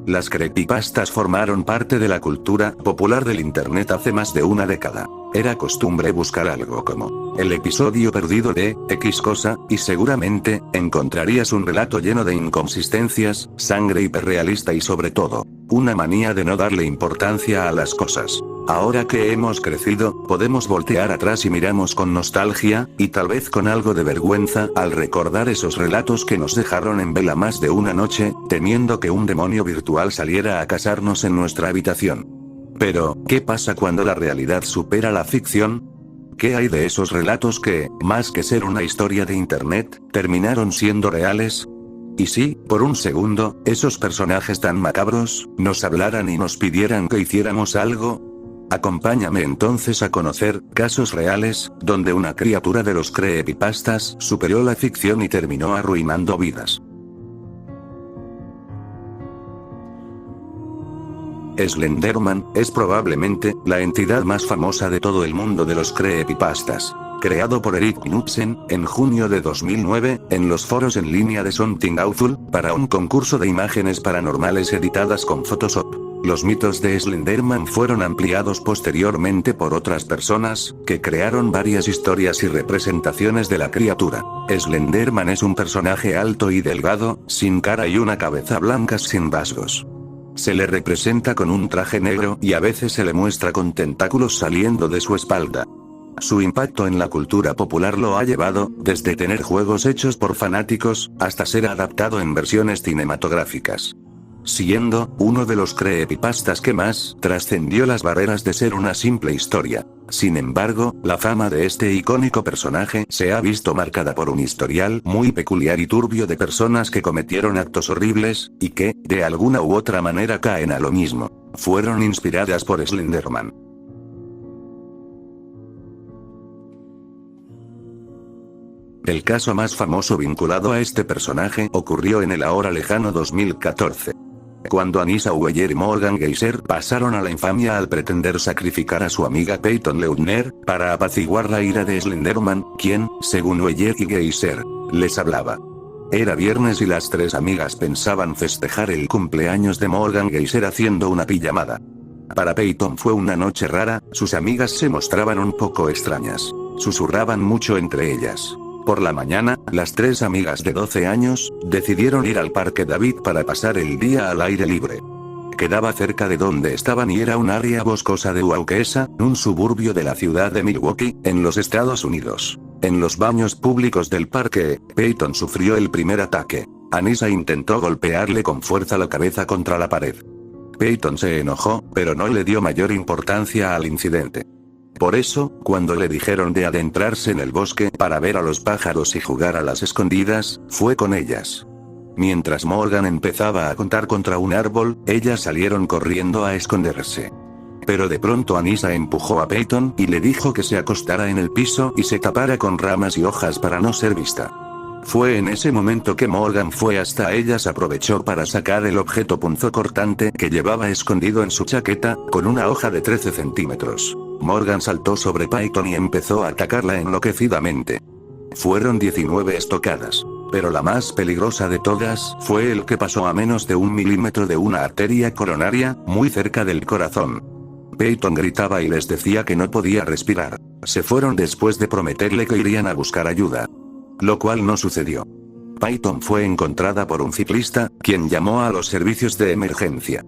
Las creepypastas formaron parte de la cultura popular del internet hace más de una década. Era costumbre buscar algo como el episodio perdido de X cosa, y seguramente encontrarías un relato lleno de inconsistencias, sangre hiperrealista y sobre todo, una manía de no darle importancia a las cosas. Ahora que hemos crecido, podemos voltear atrás y miramos con nostalgia, y tal vez con algo de vergüenza, al recordar esos relatos que nos dejaron en vela más de una noche, temiendo que un demonio virtual saliera a casarnos en nuestra habitación. Pero, ¿qué pasa cuando la realidad supera la ficción? ¿Qué hay de esos relatos que, más que ser una historia de internet, terminaron siendo reales? Y si, por un segundo, esos personajes tan macabros, nos hablaran y nos pidieran que hiciéramos algo? Acompáñame entonces a conocer casos reales, donde una criatura de los creepypastas superó la ficción y terminó arruinando vidas. Slenderman es probablemente la entidad más famosa de todo el mundo de los creepypastas. Creado por Eric Knudsen, en junio de 2009, en los foros en línea de Something Awful, para un concurso de imágenes paranormales editadas con Photoshop. Los mitos de Slenderman fueron ampliados posteriormente por otras personas, que crearon varias historias y representaciones de la criatura. Slenderman es un personaje alto y delgado, sin cara y una cabeza blanca sin rasgos. Se le representa con un traje negro y a veces se le muestra con tentáculos saliendo de su espalda. Su impacto en la cultura popular lo ha llevado, desde tener juegos hechos por fanáticos, hasta ser adaptado en versiones cinematográficas. Siendo uno de los creepypastas que más trascendió las barreras de ser una simple historia. Sin embargo, la fama de este icónico personaje se ha visto marcada por un historial muy peculiar y turbio de personas que cometieron actos horribles, y que, de alguna u otra manera caen a lo mismo. Fueron inspiradas por Slenderman. El caso más famoso vinculado a este personaje ocurrió en el ahora lejano 2014. Cuando Anissa Weier y Morgan Geyser pasaron a la infamia al pretender sacrificar a su amiga Peyton Leutner, para apaciguar la ira de Slenderman, quien, según Weier y Geyser, les hablaba. Era viernes y las tres amigas pensaban festejar el cumpleaños de Morgan Geyser haciendo una pijamada. Para Peyton fue una noche rara, sus amigas se mostraban un poco extrañas. Susurraban mucho entre ellas. Por la mañana, las tres amigas de 12 años, decidieron ir al Parque David para pasar el día al aire libre. Quedaba cerca de donde estaban y era un área boscosa de Waukesha, un suburbio de la ciudad de Milwaukee, en los Estados Unidos. En los baños públicos del parque, Peyton sufrió el primer ataque. Anissa intentó golpearle con fuerza la cabeza contra la pared. Peyton se enojó, pero no le dio mayor importancia al incidente. Por eso, cuando le dijeron de adentrarse en el bosque para ver a los pájaros y jugar a las escondidas, fue con ellas. Mientras Morgan empezaba a contar contra un árbol, ellas salieron corriendo a esconderse. Pero de pronto Anissa empujó a Peyton y le dijo que se acostara en el piso y se tapara con ramas y hojas para no ser vista. Fue en ese momento que Morgan fue hasta ellas, aprovechó para sacar el objeto punzocortante que llevaba escondido en su chaqueta, con una hoja de 13 centímetros. Morgan saltó sobre Peyton y empezó a atacarla enloquecidamente. Fueron 19 estocadas. Pero la más peligrosa de todas fue el que pasó a menos de 1 milímetro de una arteria coronaria, muy cerca del corazón. Peyton gritaba y les decía que no podía respirar. Se fueron después de prometerle que irían a buscar ayuda. Lo cual no sucedió. Peyton fue encontrada por un ciclista, quien llamó a los servicios de emergencia.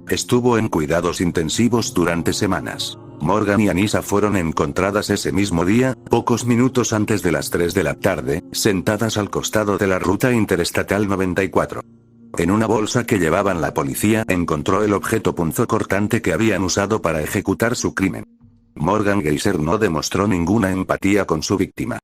Estuvo en cuidados intensivos durante semanas. Morgan y Anissa fueron encontradas ese mismo día, pocos minutos antes de las 3 de la tarde, sentadas al costado de la ruta interestatal 94. En una bolsa que llevaban la policía encontró el objeto punzocortante que habían usado para ejecutar su crimen. Morgan Geyser no demostró ninguna empatía con su víctima.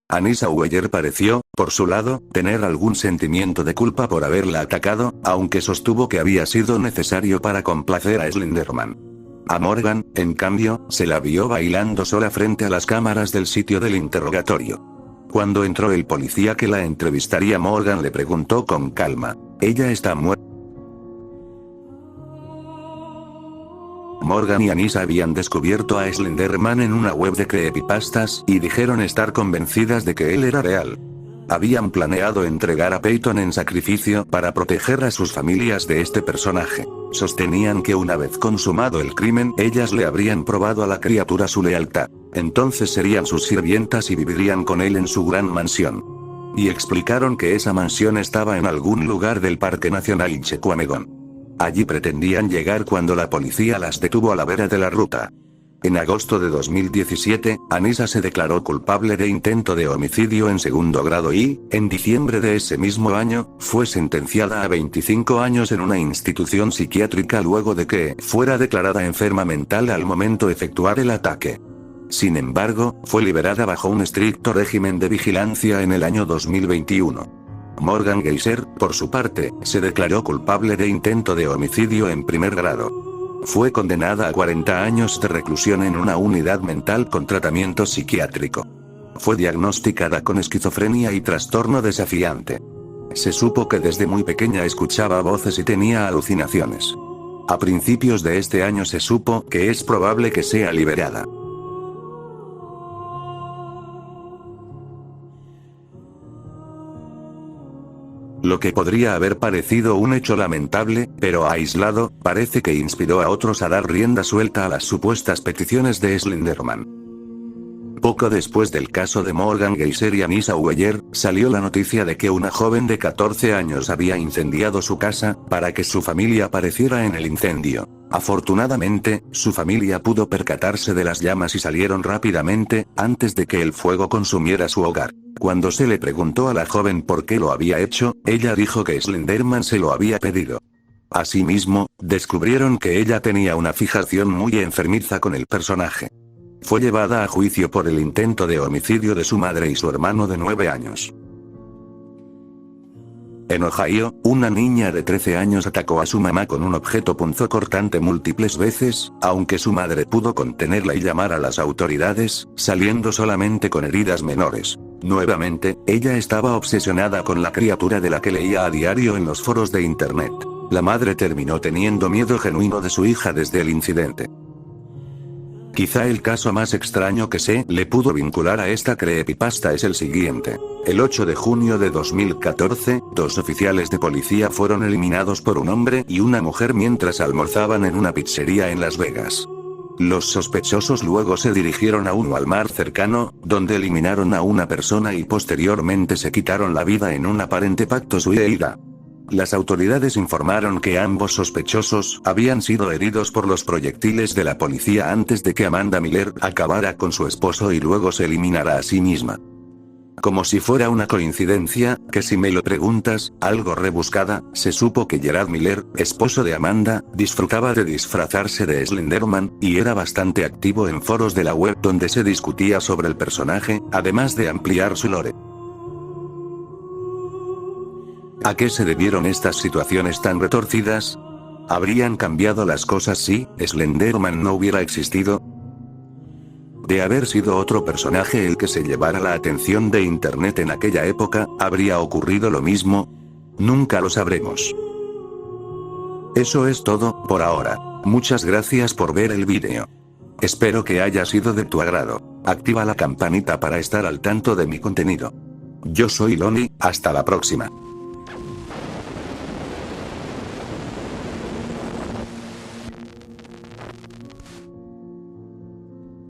Anissa Weier pareció, por su lado, tener algún sentimiento de culpa por haberla atacado, aunque sostuvo que había sido necesario para complacer a Slenderman. A Morgan, en cambio, se la vio bailando sola frente a las cámaras del sitio del interrogatorio. Cuando entró el policía que la entrevistaría, Morgan le preguntó con calma: ¿ella está muerta? Morgan y Anissa habían descubierto a Slenderman en una web de creepypastas, y dijeron estar convencidas de que él era real. habían planeado entregar a Peyton en sacrificio para proteger a sus familias de este personaje. Sostenían que una vez consumado el crimen, ellas le habrían probado a la criatura su lealtad. Entonces serían sus sirvientas y vivirían con él en su gran mansión. Y explicaron que esa mansión estaba en algún lugar del Parque Nacional Chequamegon. Allí pretendían llegar cuando la policía las detuvo a la vera de la ruta. En agosto de 2017, Anissa se declaró culpable de intento de homicidio en segundo grado y, en diciembre de ese mismo año, fue sentenciada a 25 años en una institución psiquiátrica luego de que fuera declarada enferma mental al momento de efectuar el ataque. Sin embargo, fue liberada bajo un estricto régimen de vigilancia en el año 2021. Morgan Geyser, por su parte, se declaró culpable de intento de homicidio en primer grado. Fue condenada a 40 años de reclusión en una unidad mental con tratamiento psiquiátrico. Fue diagnosticada con esquizofrenia y trastorno desafiante. Se supo que desde muy pequeña escuchaba voces y tenía alucinaciones. A principios de este año se supo que es probable que sea liberada. Lo que podría haber parecido un hecho lamentable, pero aislado, parece que inspiró a otros a dar rienda suelta a las supuestas peticiones de Slenderman. Poco después del caso de Morgan Geyser y Anissa Weier, salió la noticia de que una joven de 14 años había incendiado su casa, para que su familia apareciera en el incendio. Afortunadamente, su familia pudo percatarse de las llamas y salieron rápidamente, antes de que el fuego consumiera su hogar. Cuando se le preguntó a la joven por qué lo había hecho, ella dijo que Slenderman se lo había pedido. Asimismo, descubrieron que ella tenía una fijación muy enfermiza con el personaje. Fue llevada a juicio por el intento de homicidio de su madre y su hermano de 9 años. En Ohio, una niña de 13 años atacó a su mamá con un objeto punzocortante múltiples veces, aunque su madre pudo contenerla y llamar a las autoridades, saliendo solamente con heridas menores. Nuevamente, ella estaba obsesionada con la criatura de la que leía a diario en los foros de internet. La madre terminó teniendo miedo genuino de su hija desde el incidente. Quizá el caso más extraño que se le pudo vincular a esta creepypasta es el siguiente. El 8 de junio de 2014, 2 oficiales de policía fueron eliminados por un hombre y una mujer mientras almorzaban en una pizzería en Las Vegas. Los sospechosos luego se dirigieron a un Walmart cercano, donde eliminaron a una persona y posteriormente se quitaron la vida en un aparente pacto suicida. Las autoridades informaron que ambos sospechosos habían sido heridos por los proyectiles de la policía antes de que Amanda Miller acabara con su esposo y luego se eliminara a sí misma. Como si fuera una coincidencia, que si me lo preguntas, algo rebuscada, se supo que Gerard Miller, esposo de Amanda, disfrutaba de disfrazarse de Slenderman, y era bastante activo en foros de la web donde se discutía sobre el personaje, además de ampliar su lore. ¿A qué se debieron estas situaciones tan retorcidas? ¿Habrían cambiado las cosas si Slenderman no hubiera existido? De haber sido otro personaje el que se llevara la atención de internet en aquella época, ¿habría ocurrido lo mismo? Nunca lo sabremos. Eso es todo, por ahora. Muchas gracias por ver el vídeo. Espero que haya sido de tu agrado. Activa la campanita para estar al tanto de mi contenido. Yo soy Loni, hasta la próxima.